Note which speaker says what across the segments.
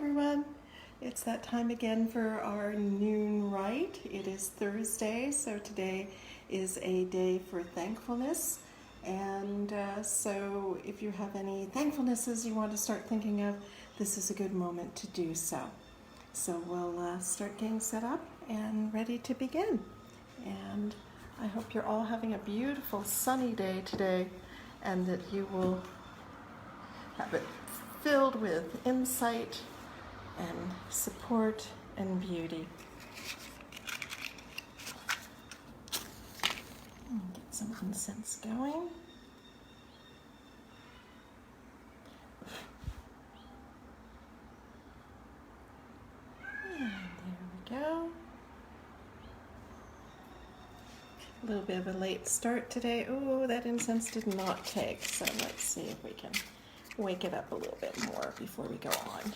Speaker 1: everyone. It's that time again for our noon rite. It is Thursday, so today is a day for thankfulness. And so if you have any thankfulnesses you want to start thinking of, this is a good moment to do so. So we'll start getting set up and ready to begin. And I hope you're all having a beautiful sunny day today and that you will have it filled with insight and support and beauty. Get some incense going. And there we go. A little bit of a late start today. Oh, that incense did not take, so let's see if we can wake it up a little bit more before we go on.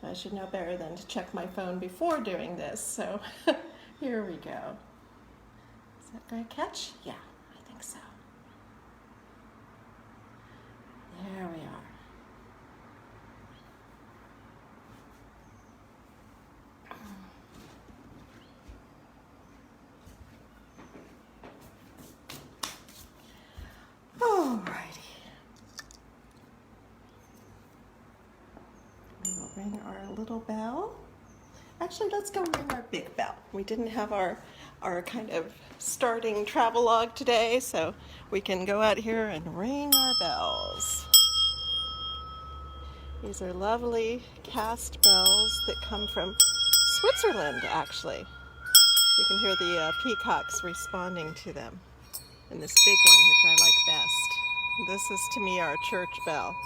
Speaker 1: I should know better than to check my phone before doing this, so here we go. Is that going to catch? Yeah, I think so. There we are. Alrighty. We will ring our little bell. Actually, let's go ring our big bell. We didn't have our kind of starting travelogue today, so we can go out here and ring our bells. These are lovely cast bells that come from Switzerland, actually. You can hear the peacocks responding to them. And this big one, which I like best. This is, to me, our church bell.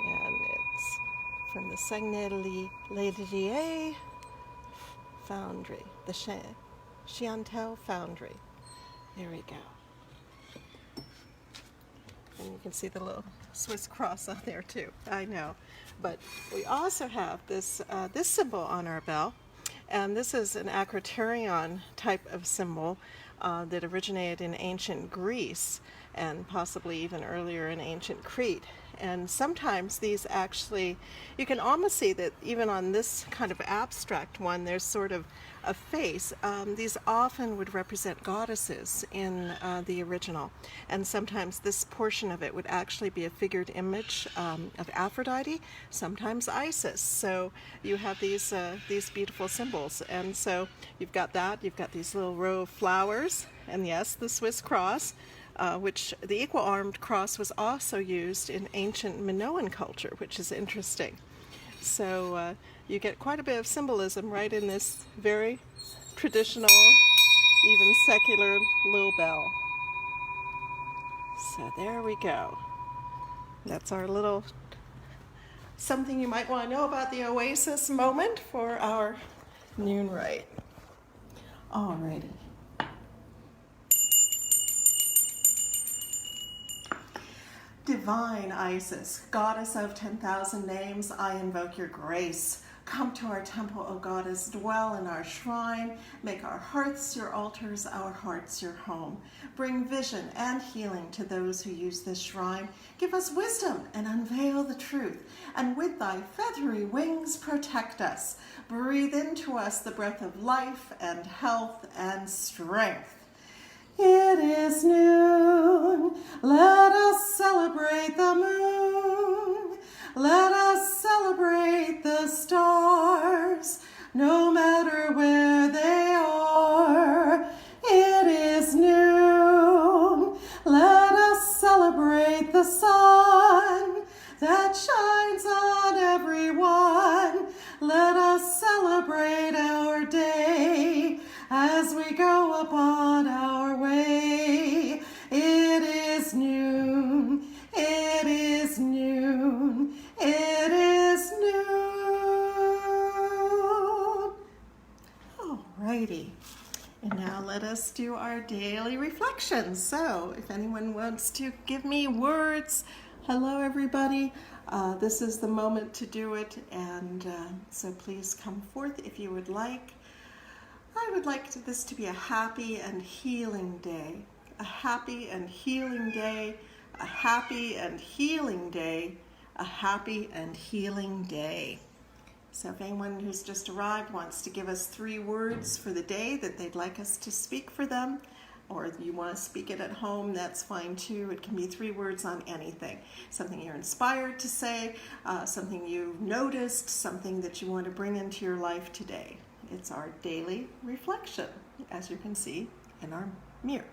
Speaker 1: And it's from the Saguenay-Laitier Foundry, the Chantel Foundry. There we go. And you can see the little Swiss cross on there too. I know. But we also have this symbol on our bell. And this is an acroterion type of symbol that originated in ancient Greece and possibly even earlier in ancient Crete. And sometimes these actually, you can almost see that even on this kind of abstract one, there's sort of a face. These often would represent goddesses in the original. And sometimes this portion of it would actually be a figured image of Aphrodite, sometimes Isis. So you have these beautiful symbols. And so you've got that, you've got these little row of flowers, and yes, the Swiss cross, which the equal-armed cross was also used in ancient Minoan culture, which is interesting. So you get quite a bit of symbolism right in this very traditional, even secular little bell. So there we go. That's our little something you might want to know about the Oasis moment for our noon rite. Alrighty. Divine Isis, goddess of 10,000 names, I invoke your grace. Come to our temple, O goddess, dwell in our shrine. Make our hearts your altars, our hearts your home. Bring vision and healing to those who use this shrine. Give us wisdom and unveil the truth. And with thy feathery wings, protect us. Breathe into us the breath of life and health and strength. It is noon, let us celebrate the moon. Let us celebrate the stars, no matter where they are. It is noon, let us celebrate the sun that shines on everyone. Let us celebrate our day as we go upon our way. It is noon, it is noon, it is noon. Alrighty, and now let us do our daily reflections. So if anyone wants to give me words, hello everybody, this is the moment to do it, and so please come forth if you would like. I would like this to be a happy and healing day. A happy and healing day a happy and healing day, a happy and healing day. So if anyone who's just arrived wants to give us 3 words for the day that they'd like us to speak for them, or if you want to speak it at home, that's fine too. It can be 3 words on anything. Something you're inspired to say, something you've noticed, something that you want to bring into your life today. It's our daily reflection, as you can see in our mirror.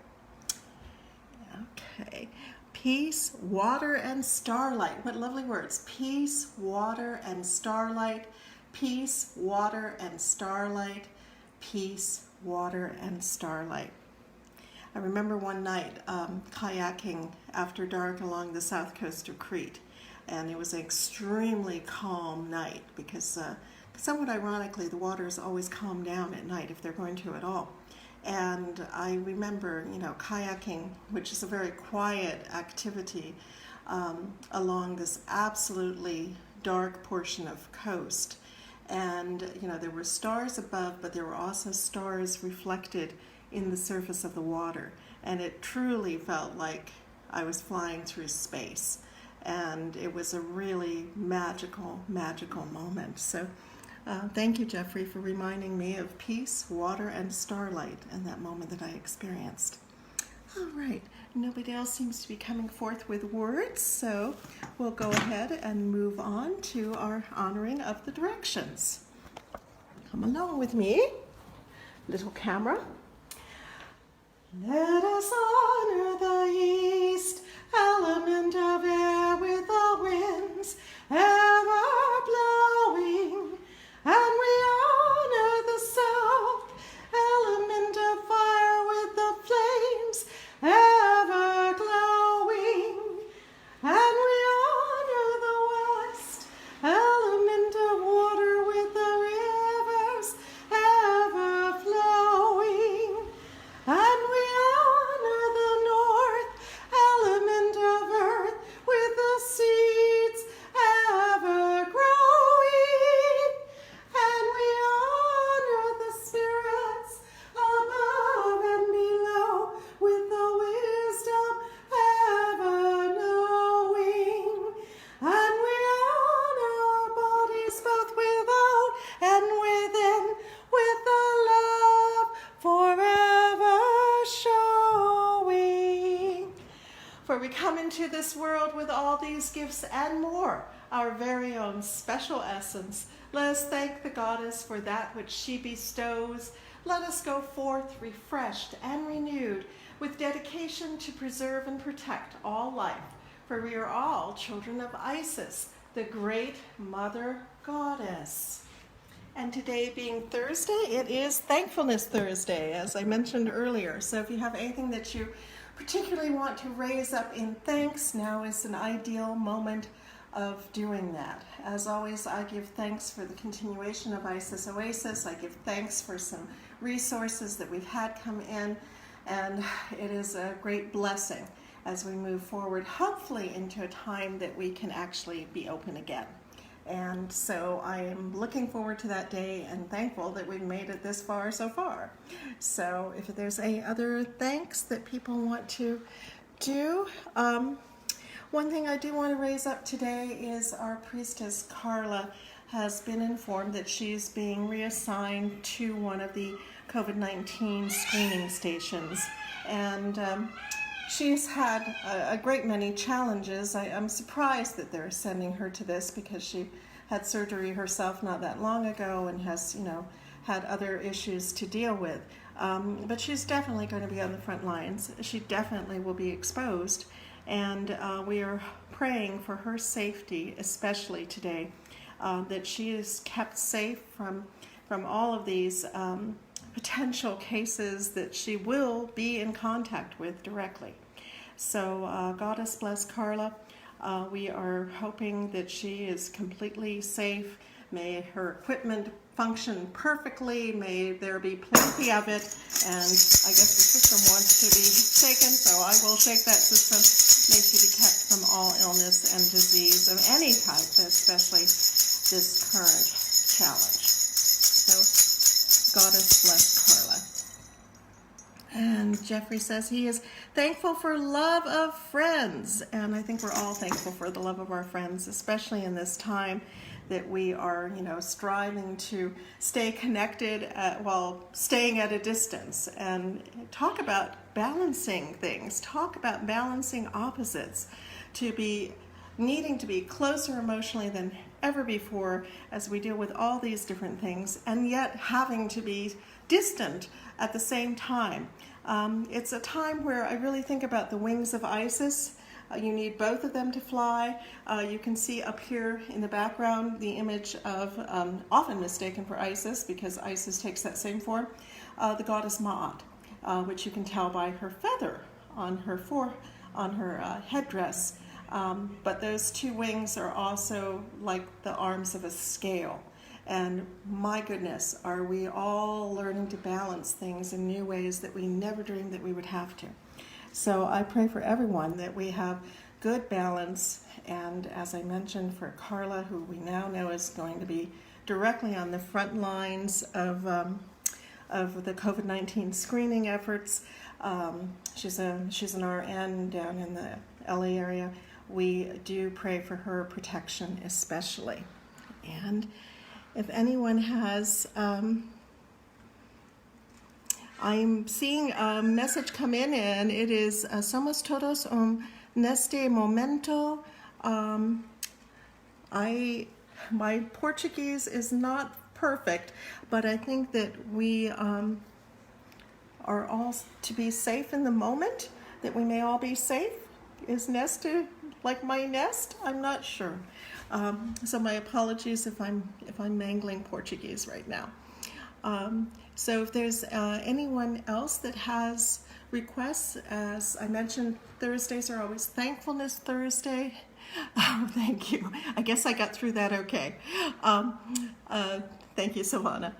Speaker 1: Okay. Peace, water, and starlight. What lovely words. Peace, water, and starlight. Peace, water, and starlight. Peace, water, and starlight. I remember one night kayaking after dark along the south coast of Crete, and it was an extremely calm night because somewhat ironically the waters always calm down at night if they're going to at all. And I remember, kayaking, which is a very quiet activity, along this absolutely dark portion of coast. And, there were stars above, but there were also stars reflected in the surface of the water. And it truly felt like I was flying through space. And it was a really magical, magical moment. So thank you, Jeffrey, for reminding me of peace, water, and starlight in that moment that I experienced. All right, nobody else seems to be coming forth with words, so we'll go ahead and move on to our honoring of the directions. Come along with me, little camera. Let us honor the east, element of air with the winds ever blowing. And we honor the south, element of fire with the flames ever glowing. And we honor the west, element of water with the rivers ever flowing. And we honor the north, element of earth with the seeds ever growing. And we honor the spirits above and below with the wisdom ever knowing. And we honor our bodies both without and within with the love forever showing. For we come into this world with all these gifts and more, our very own special essence. Let us thank the goddess for that which she bestows. Let us go forth refreshed and renewed with dedication to preserve and protect all life. For we are all children of Isis, the great Mother Goddess. And today being Thursday, it is Thankfulness Thursday, as I mentioned earlier. So if you have anything that you particularly want to raise up in thanks, now is an ideal moment of doing that. As always, I give thanks for the continuation of Isis Oasis. I give thanks for some resources that we've had come in, and it is a great blessing as we move forward, hopefully into a time that we can actually be open again. And so I am looking forward to that day and thankful that we've made it this far so far. So if there's any other thanks that people want to do, one thing I do want to raise up today is our priestess Carla has been informed that she's being reassigned to one of the COVID-19 screening stations. And she's had a great many challenges. I'm surprised that they're sending her to this because she had surgery herself not that long ago and has, had other issues to deal with. But she's definitely going to be on the front lines. She definitely will be exposed. And we are praying for her safety, especially today, that she is kept safe from all of these potential cases that she will be in contact with directly. So Goddess bless Carla. We are hoping that she is completely safe. May her equipment function perfectly. May there be plenty of it. And I guess the system wants to be shaken, so I will shake that system. May she be kept from all illness and disease of any type, especially this current challenge. So, Goddess bless Carla. And Jeffrey says he is thankful for love of friends. And I think we're all thankful for the love of our friends, especially in this time that we are, striving to stay connected while staying at a distance. And talk about balancing things, talk about balancing opposites, to be needing to be closer emotionally than ever before as we deal with all these different things, and yet having to be distant at the same time. It's a time where I really think about the wings of Isis. You need both of them to fly. You can see up here in the background the image of, often mistaken for Isis, because Isis takes that same form, the goddess Ma'at, which you can tell by her feather on her headdress. But those two wings are also like the arms of a scale. And my goodness, are we all learning to balance things in new ways that we never dreamed that we would have to. So I pray for everyone that we have good balance. And as I mentioned, for Carla, who we now know is going to be directly on the front lines of the COVID-19 screening efforts. She's an RN down in the LA area. We do pray for her protection especially. And if anyone has, I'm seeing a message come in, and it is somos todos neste momento. My Portuguese is not perfect, but I think that we are all to be safe in the moment, that we may all be safe. Is neste like my nest? I'm not sure. So my apologies if I'm mangling Portuguese right now. So if there's anyone else that has requests, as I mentioned, Thursdays are always Thankfulness Thursday. Oh, thank you. I guess I got through that okay. Thank you, Silvana.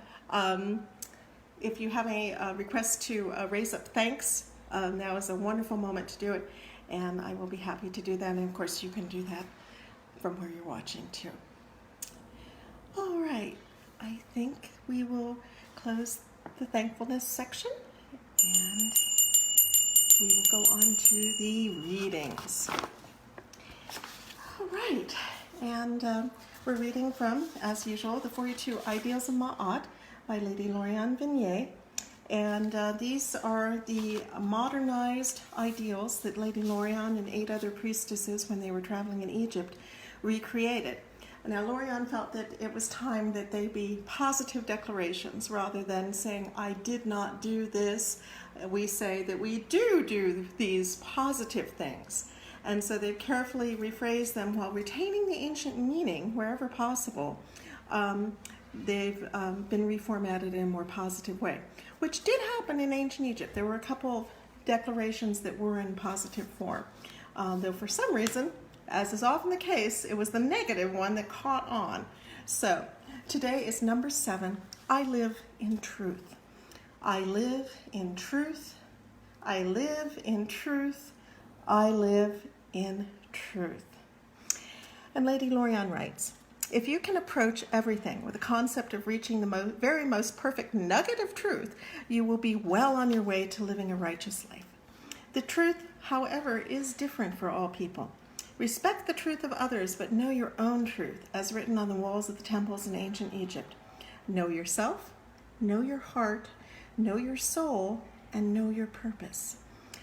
Speaker 1: If you have any requests to raise up thanks, now is a wonderful moment to do it, and I will be happy to do that. And of course, you can do that from where you're watching too. All right, I think we will close the thankfulness section, and we will go on to the readings. All right, and we're reading from, as usual, the 42 Ideals of Ma'at by Lady Lorianne Vignier. And these are the modernized ideals that Lady Lorianne and 8 other priestesses, when they were traveling in Egypt, recreated. Now, Lorianne felt that it was time that they be positive declarations rather than saying, I did not do this. We say that we do these positive things. And so they've carefully rephrased them while retaining the ancient meaning wherever possible. They've been reformatted in a more positive way, which did happen in ancient Egypt. There were a couple of declarations that were in positive form, though for some reason, as is often the case, it was the negative one that caught on. So today is number 7, I live in truth. I live in truth. I live in truth. I live in truth. And Lady Lorianne writes, if you can approach everything with the concept of reaching the very most perfect nugget of truth, you will be well on your way to living a righteous life. The truth, however, is different for all people. Respect the truth of others, but know your own truth, as written on the walls of the temples in ancient Egypt. Know yourself, know your heart, know your soul, and know your purpose.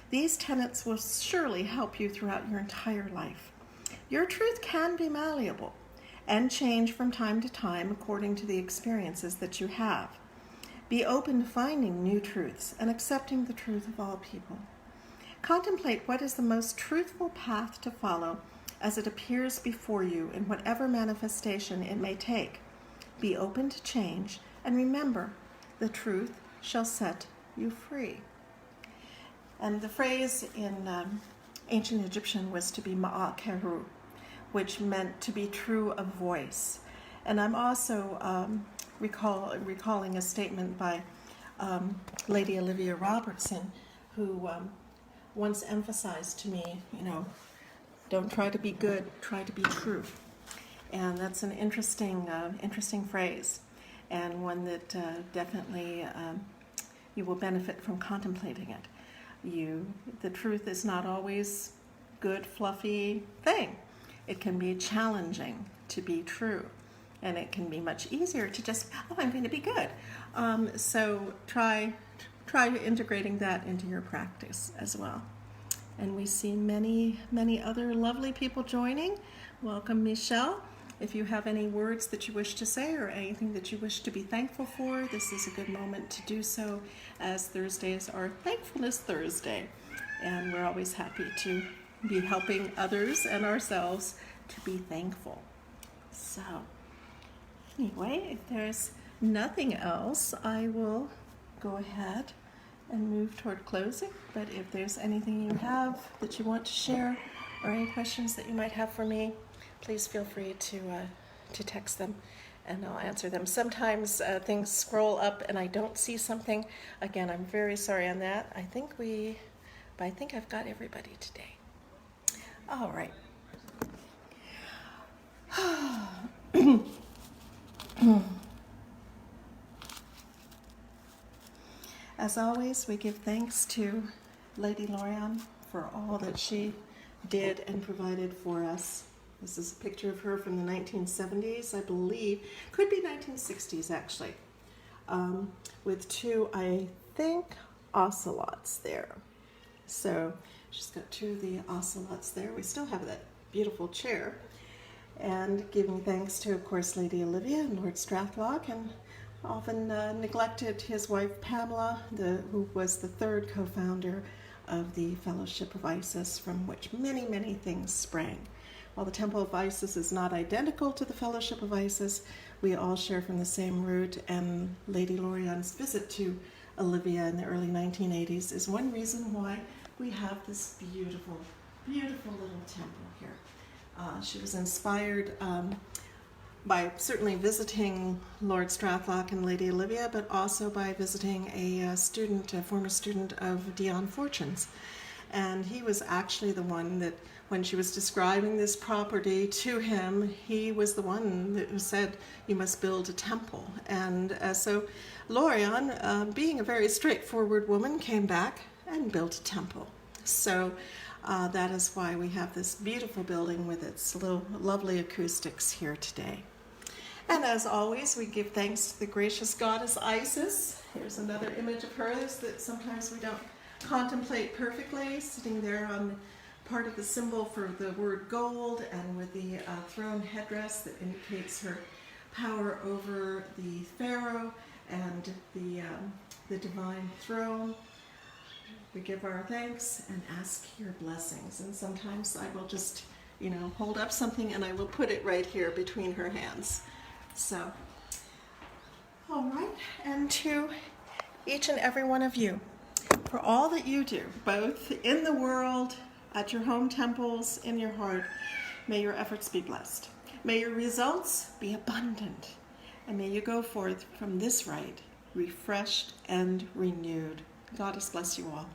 Speaker 1: These tenets will surely help you throughout your entire life. Your truth can be malleable and change from time to time according to the experiences that you have. Be open to finding new truths and accepting the truth of all people. Contemplate what is the most truthful path to follow as it appears before you in whatever manifestation it may take. Be open to change, and remember, the truth shall set you free. And the phrase in ancient Egyptian was to be ma'a keru, which meant to be true of voice. And I'm also recalling a statement by Lady Olivia Robertson, who once emphasized to me, don't try to be good, try to be true. And that's an interesting phrase, and one that definitely you will benefit from contemplating it. The truth is not always good, fluffy thing. It can be challenging to be true, and it can be much easier to just, oh, I'm going to be good. So try integrating that into your practice as well. And we see many, many other lovely people joining. Welcome, Michelle. If you have any words that you wish to say or anything that you wish to be thankful for, this is a good moment to do so, as Thursdays are Thankfulness Thursday. And we're always happy to be helping others and ourselves to be thankful. So, anyway, if there's nothing else, I will go ahead and move toward closing. But if there's anything you have that you want to share or any questions that you might have for me, please feel free to text them and I'll answer them. Sometimes things scroll up and I don't see something. Again, I'm very sorry on that. I think I've got everybody today. All right. As always, we give thanks to Lady Lorian for all that she did and provided for us. This is a picture of her from the 1970s, I believe. Could be 1960s, actually. With two, I think, ocelots there. So she's got two of the ocelots there. We still have that beautiful chair. And giving thanks to, of course, Lady Olivia and Lord Strathlock, and often neglected his wife Pamela, who was the third co-founder of the Fellowship of Isis, from which many, many things sprang. While the Temple of Isis is not identical to the Fellowship of Isis, we all share from the same root, and Lady Lorian's visit to Olivia in the early 1980s is one reason why we have this beautiful, beautiful little temple here. She was inspired by certainly visiting Lord Strathlock and Lady Olivia, but also by visiting a former student of Dion Fortune's. And he was actually the one that, when she was describing this property to him, he was the one that said, you must build a temple. And so Lorian, being a very straightforward woman, came back and built a temple. So that is why we have this beautiful building with its little lovely acoustics here today. And as always, we give thanks to the gracious goddess Isis. Here's another image of her that sometimes we don't contemplate perfectly, sitting there on part of the symbol for the word gold, and with the throne headdress that indicates her power over the pharaoh and the divine throne. We give our thanks and ask your blessings. And sometimes I will just, hold up something and I will put it right here between her hands. So, all right, and to each and every one of you, for all that you do, both in the world, at your home temples, in your heart, may your efforts be blessed. May your results be abundant, and may you go forth from this rite refreshed and renewed. Goddess bless you all.